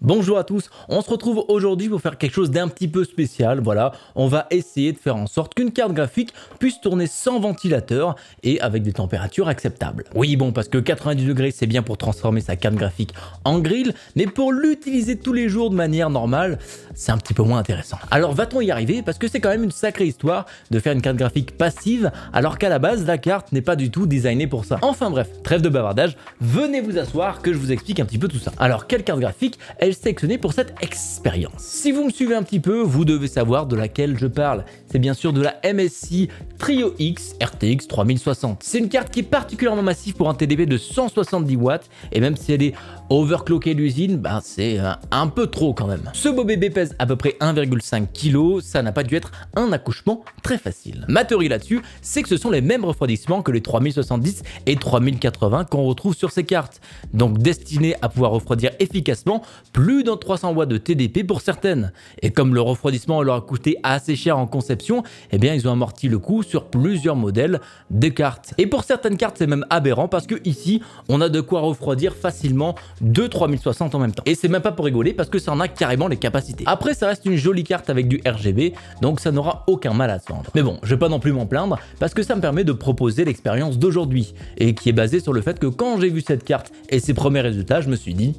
Bonjour à tous, on se retrouve aujourd'hui pour faire quelque chose d'un petit peu spécial, voilà, on va essayer de faire en sorte qu'une carte graphique puisse tourner sans ventilateur et avec des températures acceptables. Oui bon, parce que 90 degrés c'est bien pour transformer sa carte graphique en grill, mais pour l'utiliser tous les jours de manière normale, c'est un petit peu moins intéressant. Alors va-t-on y arriver? Parce que c'est quand même une sacrée histoire de faire une carte graphique passive, alors qu'à la base la carte n'est pas du tout designée pour ça. Enfin bref, trêve de bavardage, venez vous asseoir que je vous explique un petit peu tout ça. Alors quelle carte graphique est sélectionnée pour cette expérience? Si vous me suivez un petit peu, vous devez savoir de laquelle je parle. C'est bien sûr de la MSI Trio X RTX 3060. C'est une carte qui est particulièrement massive pour un TDP de 170 watts et même si elle est overclockée d'usine, c'est un peu trop quand même. Ce beau bébé pèse à peu près 1,5 kg, ça n'a pas dû être un accouchement très facile. Ma théorie là-dessus, c'est que ce sont les mêmes refroidissements que les 3070 et 3080 qu'on retrouve sur ces cartes, donc destinées à pouvoir refroidir efficacement plus de 300 watts de TDP pour certaines. Et comme le refroidissement leur a coûté assez cher en conception, eh bien ils ont amorti le coût sur plusieurs modèles de cartes. Et pour certaines cartes c'est même aberrant parce que ici on a de quoi refroidir facilement deux 3060 en même temps. Et c'est même pas pour rigoler parce que ça en a carrément les capacités. Après ça reste une jolie carte avec du RGB, donc ça n'aura aucun mal à se vendre. Mais bon, je vais pas non plus m'en plaindre parce que ça me permet de proposer l'expérience d'aujourd'hui et qui est basée sur le fait que quand j'ai vu cette carte et ses premiers résultats, je me suis dit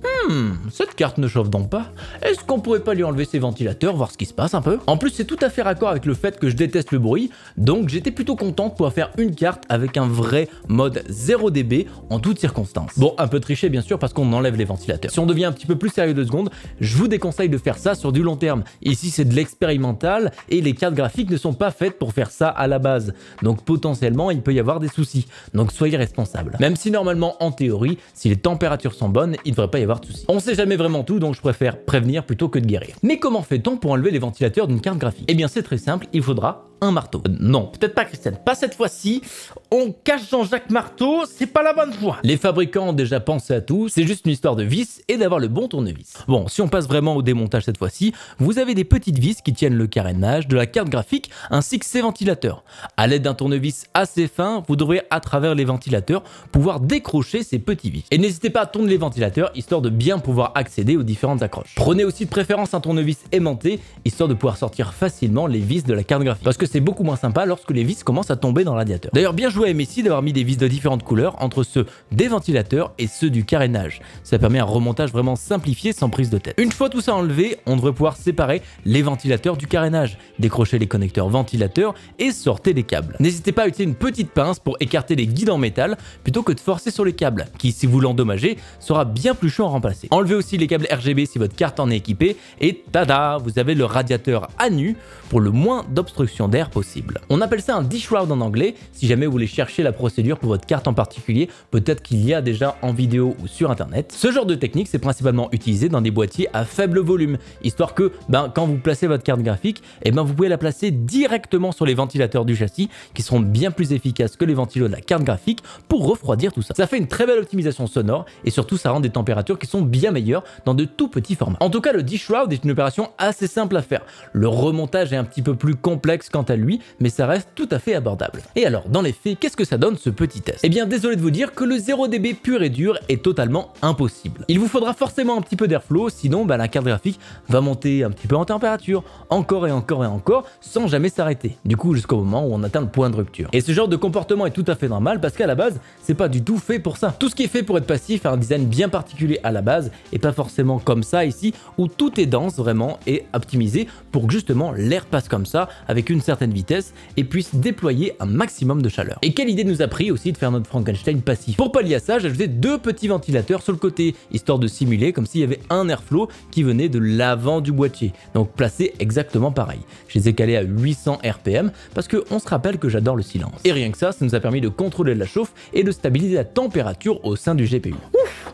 cette carte ne chauffe donc pas. Est-ce qu'on pourrait pas lui enlever ses ventilateurs, voir ce qui se passe un peu? En plus c'est tout à fait raccord avec le fait que je déteste le bruit, donc j'étais plutôt content de pouvoir faire une carte avec un vrai mode 0 dB en toutes circonstances. Bon, un peu triché bien sûr parce qu'on enlève les ventilateurs. Si on devient un petit peu plus sérieux 2 secondes, je vous déconseille de faire ça sur du long terme. Ici c'est de l'expérimental et les cartes graphiques ne sont pas faites pour faire ça à la base, donc potentiellement il peut y avoir des soucis, donc soyez responsables. Même si normalement en théorie, si les températures sont bonnes, il ne devrait pas y avoir de soucis. On sait jamais vraiment tout, donc je préfère prévenir plutôt que de guérir. Mais comment fait-on pour enlever les ventilateurs d'une carte graphique? Eh bien c'est très simple, il faudra un marteau. Non, peut-être pas Christiane, pas cette fois-ci. On cache Jean-Jacques Marteau, c'est pas la bonne voie. Les fabricants ont déjà pensé à tout, c'est juste une histoire de vis et d'avoir le bon tournevis. Bon, si on passe vraiment au démontage cette fois-ci, vous avez des petites vis qui tiennent le carénage de la carte graphique ainsi que ses ventilateurs. À l'aide d'un tournevis assez fin, vous devrez à travers les ventilateurs pouvoir décrocher ces petits vis. Et n'hésitez pas à tourner les ventilateurs histoire de bien pouvoir accéder aux différentes accroches. Prenez aussi de préférence un tournevis aimanté histoire de pouvoir sortir facilement les vis de la carte graphique. Parce que c'est beaucoup moins sympa lorsque les vis commencent à tomber dans le radiateur. D'ailleurs bien joué à MSI d'avoir mis des vis de différentes couleurs entre ceux des ventilateurs et ceux du carénage. Ça permet un remontage vraiment simplifié sans prise de tête. Une fois tout ça enlevé, on devrait pouvoir séparer les ventilateurs du carénage, décrocher les connecteurs ventilateurs et sortir les câbles. N'hésitez pas à utiliser une petite pince pour écarter les guides en métal plutôt que de forcer sur les câbles, qui si vous l'endommagez sera bien plus chaud à remplacer. Enlevez aussi les câbles RGB si votre carte en est équipée et tada, vous avez le radiateur à nu pour le moins d'obstruction d'air possible. On appelle ça un dishroud en anglais. Si jamais vous voulez chercher la procédure pour votre carte en particulier, peut-être qu'il y a déjà en vidéo ou sur internet. Ce genre de technique c'est principalement utilisé dans des boîtiers à faible volume, histoire que quand vous placez votre carte graphique, vous pouvez la placer directement sur les ventilateurs du châssis qui seront bien plus efficaces que les ventilos de la carte graphique pour refroidir tout ça. Ça fait une très belle optimisation sonore et surtout ça rend des températures qui sont bien meilleures dans de tout petits formats. En tout cas le dishroud est une opération assez simple à faire. Le remontage est un petit peu plus complexe quant à lui, mais ça reste tout à fait abordable. Et alors, dans les faits, qu'est-ce que ça donne ce petit test? Eh bien, désolé de vous dire que le 0 dB pur et dur est totalement impossible. Il vous faudra forcément un petit peu d'airflow, sinon la carte graphique va monter un petit peu en température, encore et encore et encore, sans jamais s'arrêter. Du coup, jusqu'au moment où on atteint le point de rupture. Et ce genre de comportement est tout à fait normal parce qu'à la base, c'est pas du tout fait pour ça. Tout ce qui est fait pour être passif a un design bien particulier à la base et pas forcément comme ça ici, où tout est dense vraiment et optimisé pour que justement l'air passe comme ça avec une certaine vitesse et puisse déployer un maximum de chaleur. Et quelle idée nous a pris aussi de faire notre Frankenstein passif. Pour pallier à ça, j'ai ajouté 2 petits ventilateurs sur le côté, histoire de simuler comme s'il y avait un airflow qui venait de l'avant du boîtier, donc placé exactement pareil. Je les ai calés à 800 RPM parce qu'on se rappelle que j'adore le silence. Et rien que ça nous a permis de contrôler la chauffe et de stabiliser la température au sein du GPU.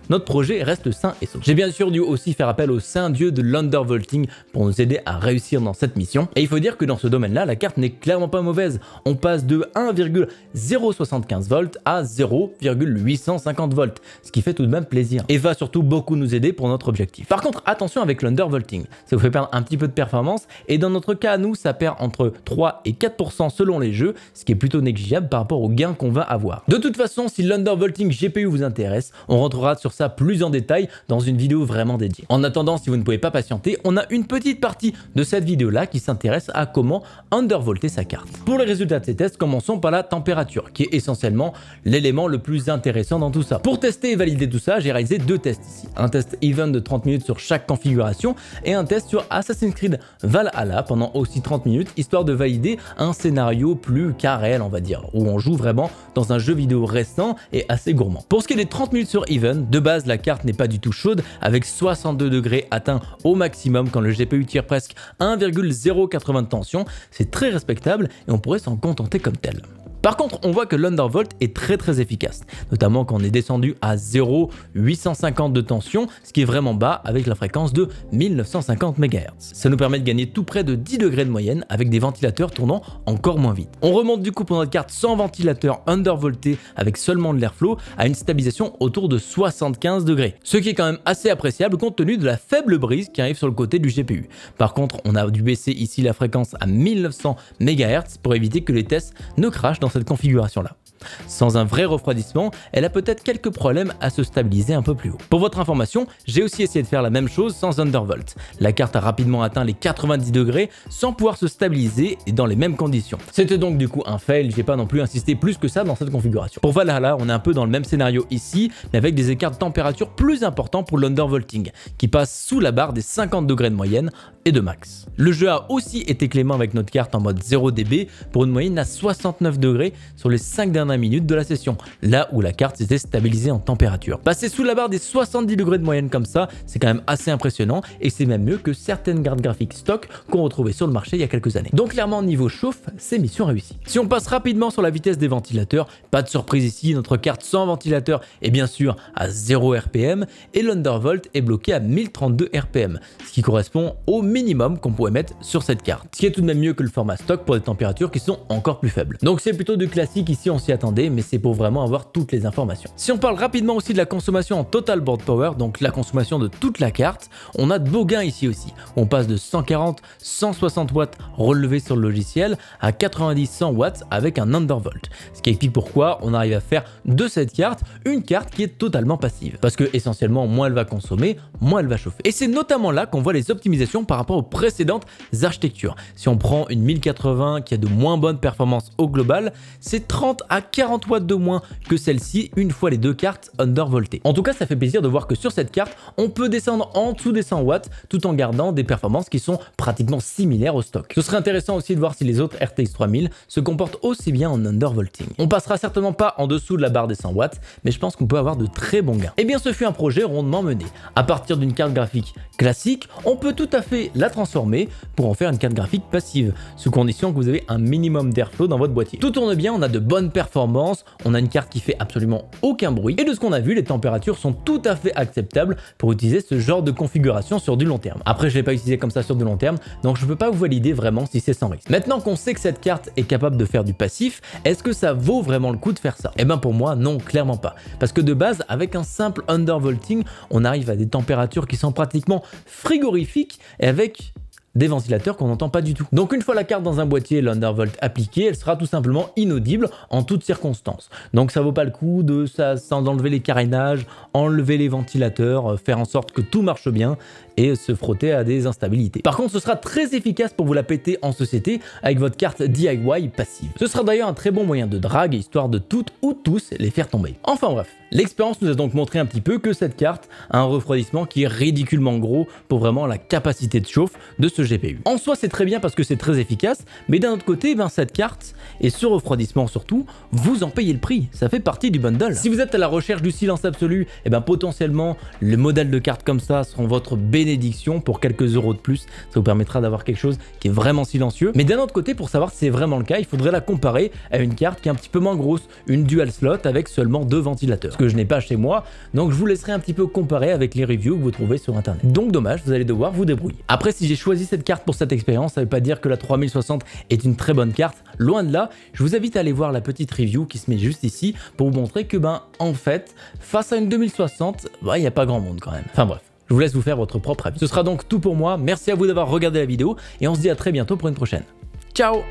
Notre projet reste sain et sauf. J'ai bien sûr dû aussi faire appel au saint dieu de l'undervolting pour nous aider à réussir dans cette mission. Et il faut dire que dans ce domaine-là, la carte n'est clairement pas mauvaise. On passe de 1,075 volts à 0,850 volts, ce qui fait tout de même plaisir. Et va surtout beaucoup nous aider pour notre objectif. Par contre, attention avec l'undervolting. Ça vous fait perdre un petit peu de performance et dans notre cas à nous, ça perd entre 3 et 4% selon les jeux, ce qui est plutôt négligeable par rapport aux gains qu'on va avoir. De toute façon, si l'undervolting GPU vous intéresse, on rentrera reviendra sur ça plus en détail dans une vidéo vraiment dédiée. En attendant, si vous ne pouvez pas patienter, on a une petite partie de cette vidéo là qui s'intéresse à comment undervolter sa carte. Pour les résultats de ces tests, commençons par la température, qui est essentiellement l'élément le plus intéressant dans tout ça. Pour tester et valider tout ça, j'ai réalisé deux tests ici. Un test event de 30 minutes sur chaque configuration et un test sur Assassin's Creed Valhalla pendant aussi 30 minutes, histoire de valider un scénario plus cas réel, on va dire, où on joue vraiment dans un jeu vidéo récent et assez gourmand. Pour ce qui est des 30 minutes sur event, de base la carte n'est pas du tout chaude, avec 62 degrés atteints au maximum quand le GPU tire presque 1,080 de tension. C'est très respectable et on pourrait s'en contenter comme tel. Par contre, on voit que l'undervolt est très efficace, notamment quand on est descendu à 0,850 de tension, ce qui est vraiment bas avec la fréquence de 1950 MHz. Ça nous permet de gagner tout près de 10 degrés de moyenne avec des ventilateurs tournant encore moins vite. On remonte du coup pour notre carte sans ventilateur undervolté avec seulement de l'airflow à une stabilisation autour de 75 degrés, ce qui est quand même assez appréciable compte tenu de la faible brise qui arrive sur le côté du GPU. Par contre, on a dû baisser ici la fréquence à 1900 MHz pour éviter que les tests ne crashent dans cette configuration là. Sans un vrai refroidissement, elle a peut-être quelques problèmes à se stabiliser un peu plus haut. Pour votre information, j'ai aussi essayé de faire la même chose sans undervolt. La carte a rapidement atteint les 90 degrés sans pouvoir se stabiliser et dans les mêmes conditions. C'était donc du coup un fail, j'ai pas non plus insisté plus que ça dans cette configuration. Pour Valhalla, on est un peu dans le même scénario ici, mais avec des écarts de température plus importants pour l'undervolting, qui passe sous la barre des 50 degrés de moyenne et de max. Le jeu a aussi été clément avec notre carte en mode 0 dB pour une moyenne à 69 degrés sur les 5 dernières minutes de la session, là où la carte s'était stabilisée en température. Passer sous la barre des 70 degrés de moyenne comme ça, c'est quand même assez impressionnant et c'est même mieux que certaines cartes graphiques stock qu'on retrouvait sur le marché il y a quelques années. Donc clairement niveau chauffe, c'est mission réussie. Si on passe rapidement sur la vitesse des ventilateurs, pas de surprise ici, notre carte sans ventilateur est bien sûr à 0 RPM et l'undervolt est bloqué à 1032 RPM, ce qui correspond au minimum qu'on pourrait mettre sur cette carte, ce qui est tout de même mieux que le format stock pour des températures qui sont encore plus faibles. Donc c'est plutôt du classique ici, on s'y attendait, mais c'est pour vraiment avoir toutes les informations. Si on parle rapidement aussi de la consommation en total board power, donc la consommation de toute la carte, on a de beaux gains ici aussi. On passe de 140-160 watts relevés sur le logiciel à 90-100 watts avec un undervolt, ce qui explique pourquoi on arrive à faire de cette carte une carte qui est totalement passive, parce que essentiellement moins elle va consommer, moins elle va chauffer. Et c'est notamment là qu'on voit les optimisations par rapport aux précédentes architectures. Si on prend une 1080 qui a de moins bonnes performances au global, c'est 30 à 40 watts de moins que celle-ci une fois les deux cartes undervoltées. En tout cas, ça fait plaisir de voir que sur cette carte, on peut descendre en dessous des 100 watts tout en gardant des performances qui sont pratiquement similaires au stock. Ce serait intéressant aussi de voir si les autres RTX 3000 se comportent aussi bien en undervolting. On passera certainement pas en dessous de la barre des 100 watts, mais je pense qu'on peut avoir de très bons gains. Et bien, ce fut un projet rondement mené. À partir d'une carte graphique classique, on peut tout à fait la transformer pour en faire une carte graphique passive, sous condition que vous avez un minimum d'airflow dans votre boîtier. Tout tourne bien, on a de bonnes performances, on a une carte qui fait absolument aucun bruit, et de ce qu'on a vu, les températures sont tout à fait acceptables pour utiliser ce genre de configuration sur du long terme. Après, je ne l'ai pas utilisé comme ça sur du long terme, donc je ne peux pas vous valider vraiment si c'est sans risque. Maintenant qu'on sait que cette carte est capable de faire du passif, est-ce que ça vaut vraiment le coup de faire ça? Eh bien pour moi, non, clairement pas. Parce que de base, avec un simple undervolting, on arrive à des températures qui sont pratiquement frigorifiques et avec des ventilateurs qu'on n'entend pas du tout. Donc une fois la carte dans un boîtier, l'undervolt appliqué, elle sera tout simplement inaudible en toutes circonstances. Donc ça vaut pas le coup d'enlever les carénages, enlever les ventilateurs, faire en sorte que tout marche bien et se frotter à des instabilités. Par contre, ce sera très efficace pour vous la péter en société avec votre carte DIY passive. Ce sera d'ailleurs un très bon moyen de drague, histoire de toutes ou tous les faire tomber. Enfin bref, l'expérience nous a donc montré un petit peu que cette carte a un refroidissement qui est ridiculement gros pour vraiment la capacité de chauffe de ce GPU. En soi, c'est très bien parce que c'est très efficace, mais d'un autre côté, cette carte et ce refroidissement surtout, vous en payez le prix. Ça fait partie du bundle. Si vous êtes à la recherche du silence absolu, potentiellement les modèles de cartes comme ça seront votre bénédiction pour quelques euros de plus. Ça vous permettra d'avoir quelque chose qui est vraiment silencieux. Mais d'un autre côté, pour savoir si c'est vraiment le cas, il faudrait la comparer à une carte qui est un petit peu moins grosse, une dual slot avec seulement 2 ventilateurs. Ce que je n'ai pas chez moi, donc je vous laisserai un petit peu comparer avec les reviews que vous trouvez sur internet. Donc dommage, vous allez devoir vous débrouiller. Après, si j'ai choisi cette carte pour cette expérience, ça ne veut pas dire que la 3060 est une très bonne carte, loin de là. Je vous invite à aller voir la petite review qui se met juste ici pour vous montrer que en fait, face à une 2060, il n'y a pas grand monde quand même. Enfin bref. Je vous laisse vous faire votre propre avis. Ce sera donc tout pour moi. Merci à vous d'avoir regardé la vidéo et on se dit à très bientôt pour une prochaine. Ciao!